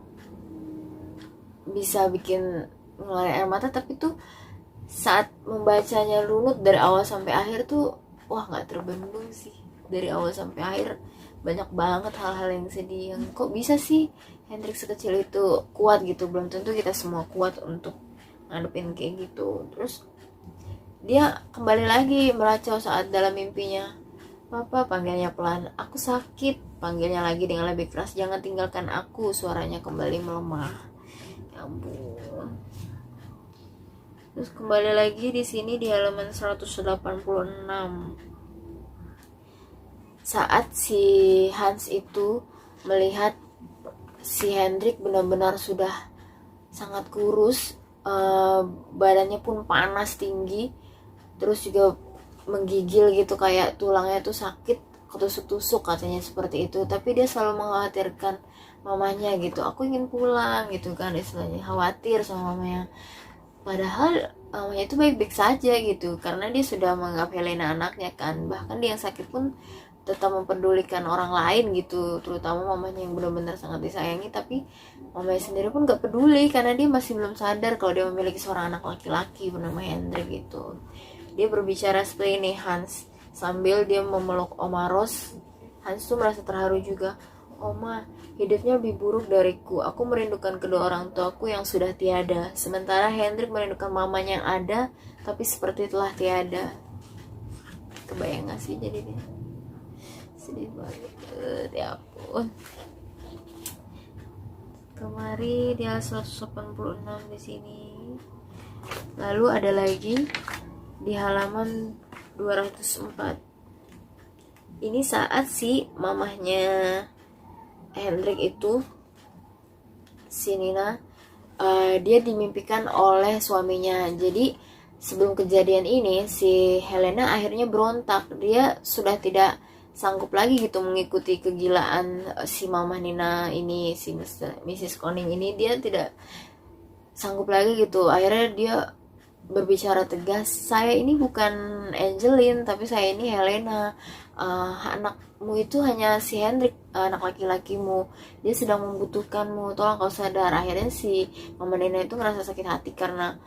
bisa bikin ngeluarin air mata. Tapi tuh saat membacanya runut dari awal sampai akhir tuh, wah nggak terbendung sih. Dari awal sampai akhir banyak banget hal-hal yang sedih, yang kok bisa sih Hendrik sekecil itu kuat gitu. Belum tentu kita semua kuat untuk ngadepin kayak gitu. Terus dia kembali lagi meracau saat dalam mimpinya. Papa, panggilnya pelan. Aku sakit. Panggilnya lagi dengan lebih keras. Jangan tinggalkan aku. Suaranya kembali melemah. Ya ampun. Terus kembali lagi di sini di halaman 186. Saat si Hans itu melihat si Hendrik benar-benar sudah sangat kurus, badannya pun panas tinggi, terus juga menggigil gitu, kayak tulangnya tuh sakit, ketusuk-tusuk katanya seperti itu. Tapi dia selalu mengkhawatirkan mamanya gitu. Aku ingin pulang gitu kan, istilahnya khawatir sama mamanya. Padahal mamanya itu baik-baik saja gitu, karena dia sudah menganggap Helena anaknya kan. Bahkan dia yang sakit pun tetap memperdulikan orang lain gitu, terutama mamanya yang benar-benar sangat disayangi. Tapi mamanya sendiri pun gak peduli karena dia masih belum sadar kalau dia memiliki seorang anak laki-laki bernama Hendrik gitu. Dia berbicara seperti ini Hans sambil dia memeluk Oma Ros. Hans tuh merasa terharu juga. Oma, hidupnya lebih buruk dariku. Aku merindukan kedua orang tuaku yang sudah tiada. Sementara Hendrik merindukan mamanya yang ada, tapi seperti telah tiada. Kebayang gak sih jadi dia? Sedih banget, ya ampun. Kemari dia 186 di sini. Lalu ada lagi di halaman 204. Ini saat si mamahnya Hendrik itu, si Nina, dia dimimpikan oleh suaminya. Jadi sebelum kejadian ini si Helena akhirnya berontak. Dia sudah tidak sanggup lagi gitu mengikuti kegilaan si mama Nina ini, si Mrs. Koning ini. Dia tidak sanggup lagi gitu. Akhirnya dia berbicara tegas, saya ini bukan Angeline, tapi saya ini Helena. Anakmu itu hanya si Hendrik, anak laki-lakimu. Dia sedang membutuhkanmu, tolong kau sadar. Akhirnya si mama Nina itu ngerasa sakit hati karena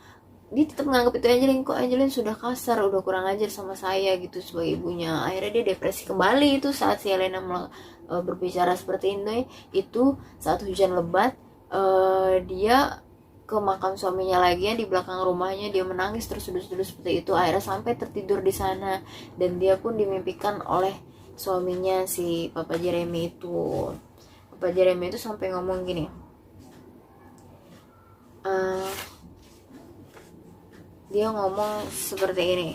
dia tetap menganggap itu Angeline. Kok Angeline sudah kasar, udah kurang ajar sama saya gitu sebagai ibunya. Akhirnya dia depresi kembali itu saat si Helena berbicara seperti ini. Itu saat hujan lebat, dia ke makam suaminya lagi yang di belakang rumahnya. Dia menangis terus-terus seperti itu. Akhirnya sampai tertidur di sana, dan dia pun dimimpikan oleh suaminya si Papa Jeremy itu. Papa Jeremy itu sampai ngomong gini, dia ngomong seperti ini,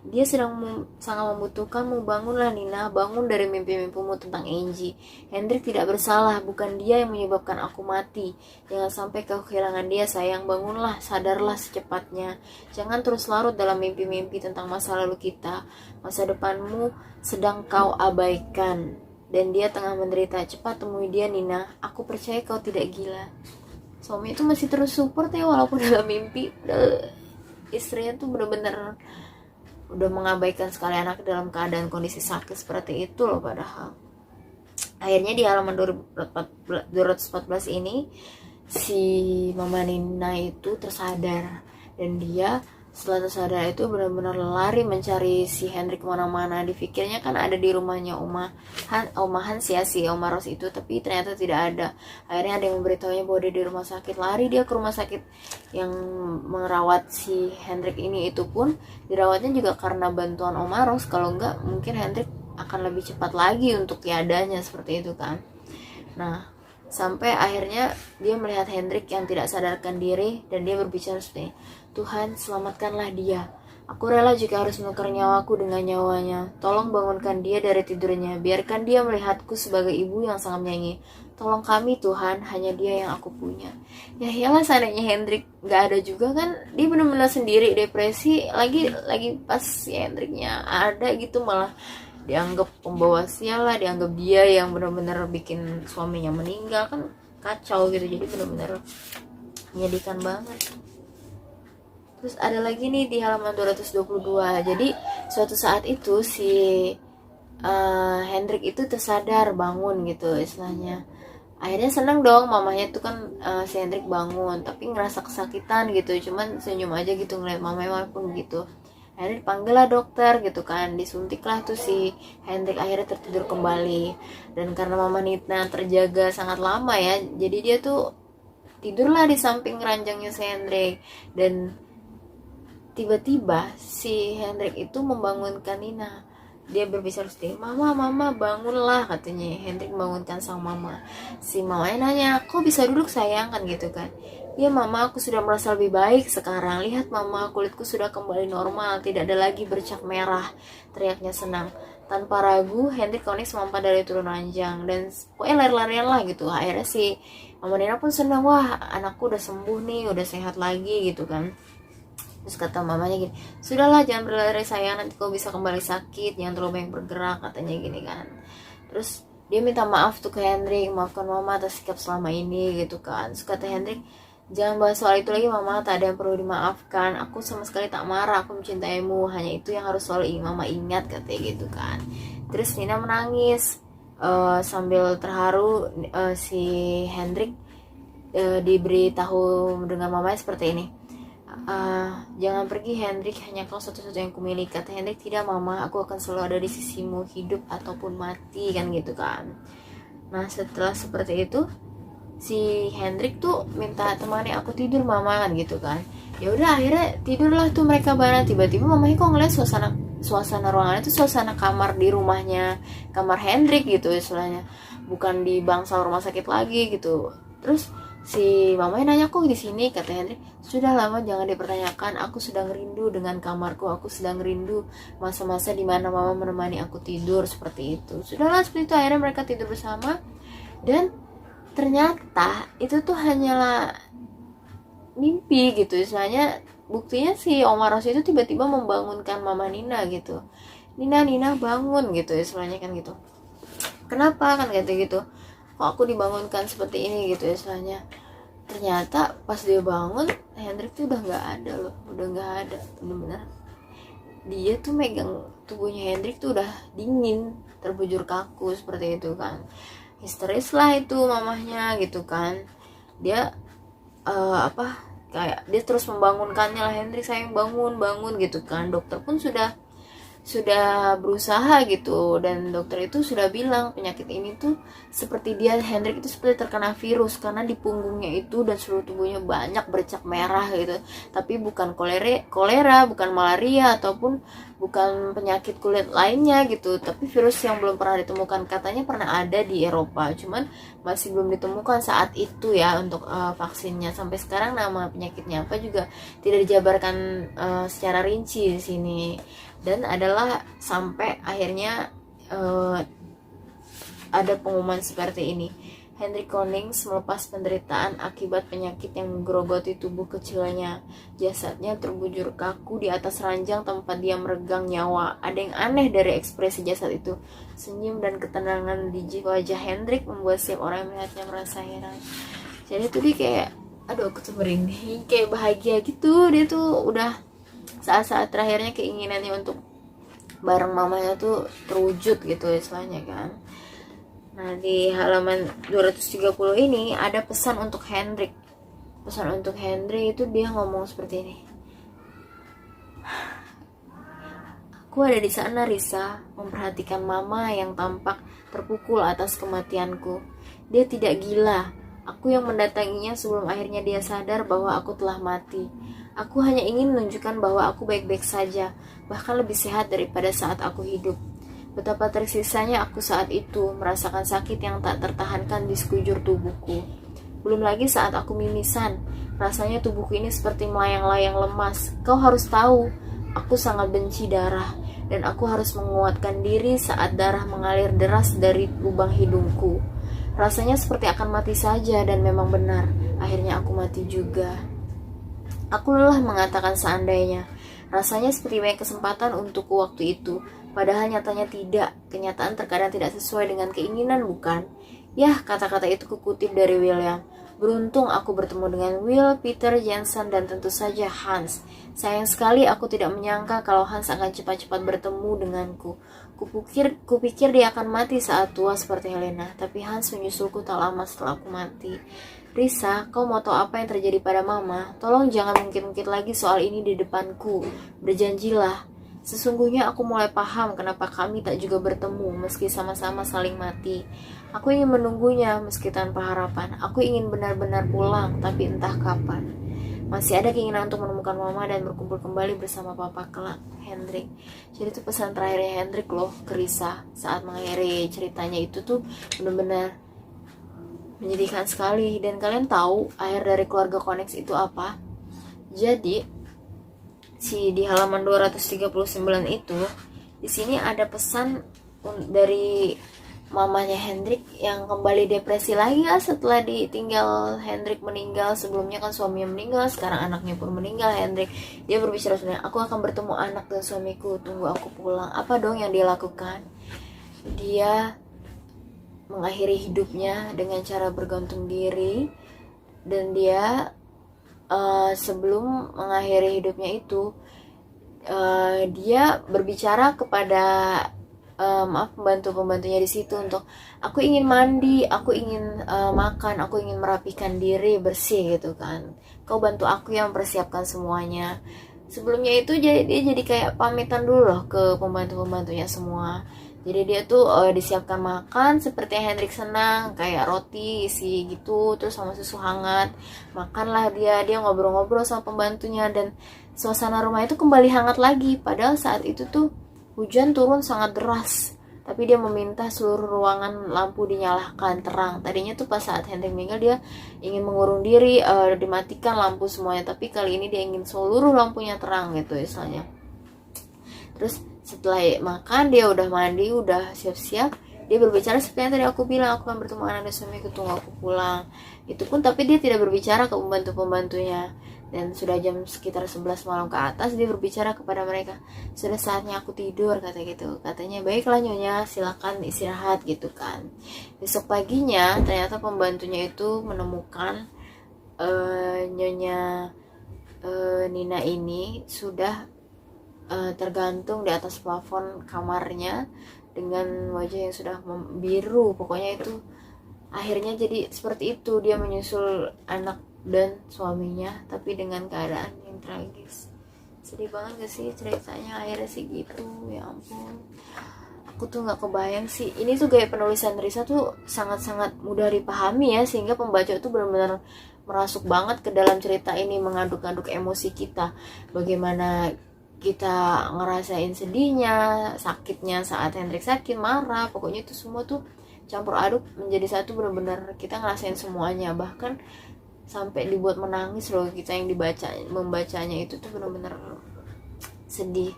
dia sedang sangat membutuhkanmu. Bangunlah Nina, bangun dari mimpi-mimpimu tentang Angie. Hendrik tidak bersalah, bukan dia yang menyebabkan aku mati. Jangan sampai kau kehilangan dia sayang. Bangunlah, sadarlah secepatnya. Jangan terus larut dalam mimpi-mimpi tentang masa lalu kita. Masa depanmu sedang kau abaikan, dan dia tengah menderita. Cepat temui dia Nina, aku percaya kau tidak gila. Suami itu masih terus support ya walaupun dalam mimpi. Istrinya tuh bener-bener udah mengabaikan sekali anak dalam keadaan kondisi sakit seperti itu loh. Padahal akhirnya di halaman 214 ini si Mama Nina itu tersadar, dan dia setelah tersadar itu benar-benar lari mencari si Hendrik kemana-mana. Dipikirnya kan ada di rumahnya Oma Hans ya, si Oma Ros itu, tapi ternyata tidak ada. Akhirnya ada yang memberitahunya bahwa dia di rumah sakit. Lari dia ke rumah sakit yang merawat si Hendrik ini. Itu pun dirawatnya juga karena bantuan Oma Ros. Kalau enggak mungkin Hendrik akan lebih cepat lagi untuk tiadanya seperti itu kan. Nah, sampai akhirnya dia melihat Hendrik yang tidak sadarkan diri, dan dia berbicara seperti ini, Tuhan, selamatkanlah dia. Aku rela jika harus menukar nyawaku dengan nyawanya. Tolong bangunkan dia dari tidurnya. Biarkan dia melihatku sebagai ibu yang sangat menyayangi. Tolong kami Tuhan, hanya dia yang aku punya. Ya iyalah, seandainya Hendrik gak ada juga kan, dia benar-benar sendiri, depresi. Lagi pas si Hendriknya ada gitu, malah dianggap pembawa sial lah, dianggap dia yang benar-benar bikin suaminya meninggal kan, kacau gitu. Jadi benar-benar menyedihkan banget. Terus ada lagi nih di halaman 222. Jadi suatu saat itu si Hendrik itu tersadar, bangun gitu istilahnya. Akhirnya seneng dong mamanya tuh kan, si Hendrik bangun tapi ngerasa kesakitan gitu, cuman senyum aja gitu ngeliat mamanya pun gitu. Hendrik panggil lah dokter gitu kan, disuntik lah tuh si Hendrik, akhirnya tertidur kembali. Dan karena Mama Nina terjaga sangat lama ya, jadi dia tuh tidurlah di samping ranjangnya si Hendrik. Dan tiba-tiba si Hendrik itu membangunkan Nina. Dia berbicara sedih, mama bangunlah, katanya. Hendrik membangunkan sang mama. Si mamanya nanya, kok bisa duduk sayang, kan gitu kan. Ya mama, aku sudah merasa lebih baik sekarang. Lihat mama, kulitku sudah kembali normal, tidak ada lagi bercak merah, teriaknya senang. Tanpa ragu, Hendrik Konix melompat dari turun ranjang dan pokoknya lari-larian lah gitu. Akhirnya si Mama Nina pun senang, wah anakku udah sembuh nih, udah sehat lagi gitu kan. Terus kata mamanya gini, sudahlah jangan berlari sayang, nanti kau bisa kembali sakit, jangan terlalu banyak bergerak, katanya gini kan. Terus dia minta maaf tuh ke Hendrik, maafkan mama atas sikap selama ini gitu kan. Terus kata Hendrik, jangan bahas soal itu lagi mama, tak ada yang perlu dimaafkan, aku sama sekali tak marah, aku mencintaimu, hanya itu yang harus selalu mama ingat, katanya gitu kan. Terus Nina menangis sambil terharu. Si Hendrik diberitahu dengan mamanya seperti ini, jangan pergi Hendrik, hanya kau satu-satunya yang kumiliki, kata Hendrik. Tidak mama, aku akan selalu ada di sisimu, hidup ataupun mati, kan gitu kan. Nah setelah seperti itu si Hendrik tuh minta temani aku tidur mama, kan gitu kan. Ya udah akhirnya tidurlah tuh mereka bareng. Tiba-tiba mamanya kok ngeliat suasana ruangan itu suasana kamar di rumahnya, kamar Hendrik gitu istilahnya, bukan di bangsal rumah sakit lagi gitu. Terus si mamanya nanya, kok di sini, kata Hendrik. Sudah lama jangan dipertanyakan, aku sedang rindu dengan kamarku, aku sedang rindu masa-masa dimana mama menemani aku tidur, seperti itu. Sudahlah seperti itu, akhirnya mereka tidur bersama. Dan ternyata itu tuh hanyalah mimpi gitu istilahnya. Buktinya si Oma Rossi itu tiba-tiba membangunkan Mama Nina gitu, Nina bangun gitu istilahnya kan gitu. Kenapa kan gitu, kok aku dibangunkan seperti ini gitu istilahnya. Ternyata pas dia bangun, Hendrik tuh udah nggak ada loh, udah nggak ada, bener-bener dia tuh megang tubuhnya Hendrik tuh udah dingin, terbujur kaku seperti itu kan. Histeris lah itu mamahnya gitu kan. Dia kayak dia terus membangunkannya lah, Hendrik sayang bangun gitu kan. Dokter pun sudah berusaha gitu, dan dokter itu sudah bilang penyakit ini tuh seperti dia Hendrik itu seperti terkena virus, karena di punggungnya itu dan seluruh tubuhnya banyak bercak merah gitu. Tapi bukan kolera, bukan malaria ataupun bukan penyakit kulit lainnya gitu, tapi virus yang belum pernah ditemukan. Katanya pernah ada di Eropa, cuman masih belum ditemukan saat itu ya untuk vaksinnya. Sampai sekarang nama penyakitnya apa juga tidak dijabarkan secara rinci di sini. Dan adalah sampai akhirnya ada pengumuman seperti ini, Hendrik Konings melepas penderitaan akibat penyakit yang menggerogoti tubuh kecilnya. Jasadnya terbujur kaku di atas ranjang tempat dia meregang nyawa. Ada yang aneh dari ekspresi jasad itu. Senyum dan ketenangan di wajah Hendrik membuat setiap orang yang melihatnya merasa heran. Jadi tuh dia kayak, aduh aku tuh merinding, kayak bahagia gitu. Dia tuh udah saat-saat terakhirnya keinginannya untuk bareng mamanya tuh terwujud gitu istilahnya kan. Nah di halaman 230 ini ada pesan untuk Hendrik. Pesan untuk Hendrik itu dia ngomong seperti ini. Aku ada di sana Risa, memperhatikan mama yang tampak terpukul atas kematianku. Dia tidak gila. Aku yang mendatanginya sebelum akhirnya dia sadar bahwa aku telah mati. Aku hanya ingin menunjukkan bahwa aku baik-baik saja, bahkan lebih sehat daripada saat aku hidup. Betapa tersiksanya aku saat itu, merasakan sakit yang tak tertahankan di sekujur tubuhku. Belum lagi saat aku mimisan, rasanya tubuhku ini seperti melayang-layang lemas. Kau harus tahu, aku sangat benci darah, dan aku harus menguatkan diri saat darah mengalir deras dari lubang hidungku. Rasanya seperti akan mati saja, dan memang benar, akhirnya aku mati juga. Aku lelah mengatakan seandainya. Rasanya seperti banyak kesempatan untukku waktu itu. Padahal nyatanya tidak. Kenyataan terkadang tidak sesuai dengan keinginan, bukan? Yah, kata-kata itu kukutip dari William. Beruntung aku bertemu dengan Will, Peter, Jensen, dan tentu saja Hans. Sayang sekali aku tidak menyangka kalau Hans akan cepat-cepat bertemu denganku. Kupikir dia akan mati saat tua seperti Helena. Tapi Hans menyusulku tak lama setelah aku mati. Risa, kau mau tahu apa yang terjadi pada mama? Tolong jangan mungkit-mungkit lagi soal ini di depanku. Berjanjilah. Sesungguhnya aku mulai paham kenapa kami tak juga bertemu meski sama-sama saling mati. Aku ingin menunggunya meski tanpa harapan. Aku ingin benar-benar pulang, tapi entah kapan. Masih ada keinginan untuk menemukan mama dan berkumpul kembali bersama papa kelak. Hendrik. Jadi itu pesan terakhirnya Hendrik loh ke Risa saat mengakhiri ceritanya. Itu tuh benar-benar menyedihkan sekali. Dan kalian tahu akhir dari keluarga Konex itu apa? Jadi di halaman 239 itu, di sini ada pesan dari mamanya Hendrik yang kembali depresi lagi ya setelah ditinggal Hendrik meninggal. Sebelumnya kan suaminya meninggal, sekarang anaknya pun meninggal. Hendrik, dia berbicara sebenarnya, aku akan bertemu anak dan suamiku, tunggu aku pulang. Apa dong yang dia lakukan? Dia mengakhiri hidupnya dengan cara bergantung diri. Dan dia sebelum mengakhiri hidupnya itu, dia berbicara kepada pembantu-pembantunya di situ untuk, aku ingin mandi, aku ingin makan, aku ingin merapikan diri bersih gitu kan. Kau bantu aku yang mempersiapkan semuanya. Sebelumnya itu dia jadi kayak pamitan dulu loh ke pembantu-pembantunya semua. Jadi dia tuh disiapkan makan seperti yang Hendrik senang, kayak roti isi gitu, terus sama susu hangat. Makanlah dia ngobrol-ngobrol sama pembantunya, dan suasana rumah itu kembali hangat lagi. Padahal saat itu tuh hujan turun sangat deras, tapi dia meminta seluruh ruangan lampu dinyalakan terang. Tadinya tuh pas saat Hendrik meninggal dia ingin mengurung diri, dimatikan lampu semuanya, tapi kali ini dia ingin seluruh lampunya terang gitu istilahnya. Terus setelah makan, dia udah mandi, udah siap-siap, dia berbicara seperti yang tadi aku bilang, aku akan bertemu anak dan suamiku, tunggu aku pulang. Itu pun tapi dia tidak berbicara ke pembantu-pembantunya. Dan sudah jam sekitar 11 malam ke atas, dia berbicara kepada mereka, sudah saatnya aku tidur, kata gitu. Katanya, baiklah nyonya, silakan istirahat gitu kan. Besok paginya ternyata pembantunya itu menemukan nyonya Nina ini sudah tergantung di atas plafon kamarnya dengan wajah yang sudah biru. Pokoknya itu akhirnya jadi seperti itu, dia menyusul anak dan suaminya tapi dengan keadaan yang tragis. Sedih banget gak sih ceritanya akhirnya sih gitu. Ya ampun, aku tuh gak kebayang sih, ini tuh gaya penulisan Risa tuh sangat-sangat mudah dipahami ya, sehingga pembaca tuh benar-benar merasuk banget ke dalam cerita ini, mengaduk-aduk emosi kita, bagaimana kita ngerasain sedihnya, sakitnya saat Hendrik sakit, marah, pokoknya itu semua tuh campur aduk menjadi satu, benar-benar kita ngerasain semuanya. Bahkan sampai dibuat menangis loh kita yang membacanya itu tuh benar-benar sedih.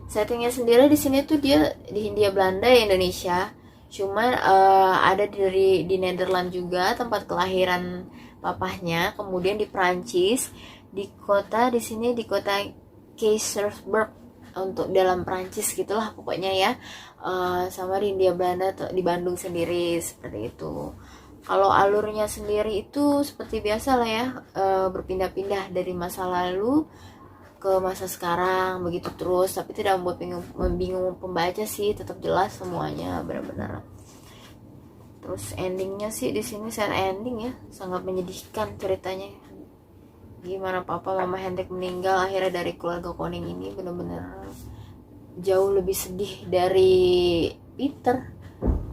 Settingnya sendiri di sini tuh dia di Hindia Belanda ya, Indonesia, cuman ada di Nederland juga tempat kelahiran papahnya, kemudian di Prancis, di kota Keizersberg untuk dalam Prancis gitulah pokoknya ya, sama di Hindia Belanda di Bandung sendiri seperti itu. Kalau alurnya sendiri itu seperti biasa lah ya, berpindah-pindah dari masa lalu ke masa sekarang begitu terus, tapi tidak membuat membingung pembaca sih, tetap jelas semuanya benar-benar. Terus endingnya sih di sini sad ending ya, sangat menyedihkan ceritanya. Gimana papa mama Hendrik meninggal akhirnya dari keluarga Koning ini, benar-benar jauh lebih sedih dari Peter.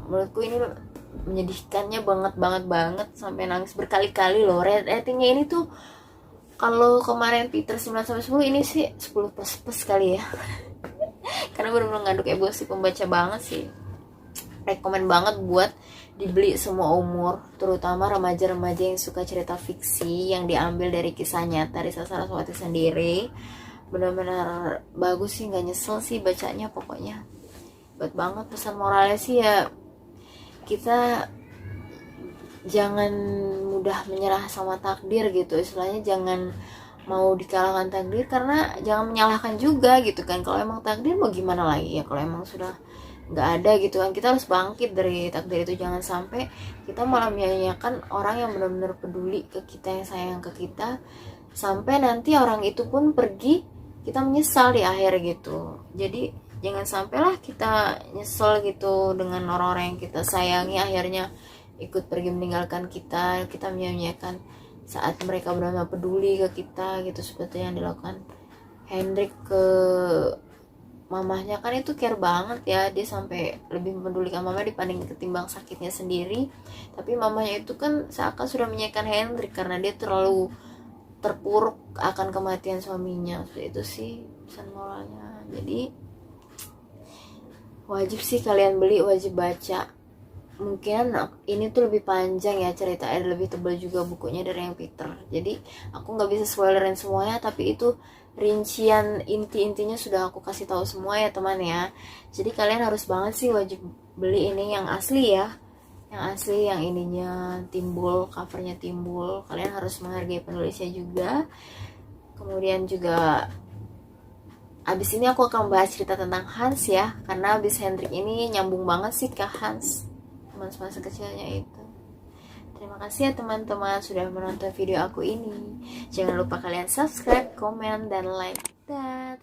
Menurutku ini menyedihkannya banget sampai nangis berkali-kali loh. Ratingnya ini tuh kalau kemarin Peter 9/10, ini sih 10+ kali ya. Karena benar-benar ngaduk emosi pembaca banget sih. Rekomen banget buat dibeli semua umur, terutama remaja-remaja yang suka cerita fiksi yang diambil dari kisah nyata Risa Saraswati sendiri. Benar-benar bagus sih, nggak nyesel sih bacanya pokoknya. Buat banget pesan moralnya sih ya, kita jangan mudah menyerah sama takdir gitu, istilahnya jangan mau dikalahkan takdir, karena jangan menyalahkan juga gitu kan. Kalau emang takdir mau gimana lagi ya, kalau emang sudah nggak ada gitu kan, kita harus bangkit dari takdir itu. Jangan sampai kita malah menyia-nyiakan orang yang benar-benar peduli ke kita, yang sayang ke kita, sampai nanti orang itu pun pergi, kita menyesal di akhir gitu. Jadi jangan sampailah kita nyesel gitu dengan orang-orang yang kita sayangi akhirnya ikut pergi meninggalkan kita menyia-nyiakan saat mereka benar-benar peduli ke kita gitu, seperti yang dilakukan Hendrik ke mamahnya. Kan itu care banget ya, dia sampai lebih mempedulikan mamanya ketimbang sakitnya sendiri. Tapi mamanya itu kan seakan sudah menyiapkan Hendrik karena dia terlalu terpuruk akan kematian suaminya. Seperti itu sih pesan moralnya. Jadi wajib sih kalian beli, wajib baca. Mungkin ini tuh lebih panjang ya ceritanya, lebih tebal juga bukunya dari yang Peter, jadi aku nggak bisa spoilerin semuanya, tapi itu rincian inti-intinya sudah aku kasih tahu semua ya teman ya. Jadi kalian harus banget sih wajib beli ini yang asli ya, yang asli, yang ininya Timbul, covernya Timbul. Kalian harus menghargai penulisnya juga. Kemudian juga abis ini aku akan bahas cerita tentang Hans ya, karena abis Hendrik ini nyambung banget sih ke Hans, teman masa kecilnya itu. Terima kasih ya teman-teman sudah menonton video aku ini. Jangan lupa kalian subscribe, komen, dan like. Dah.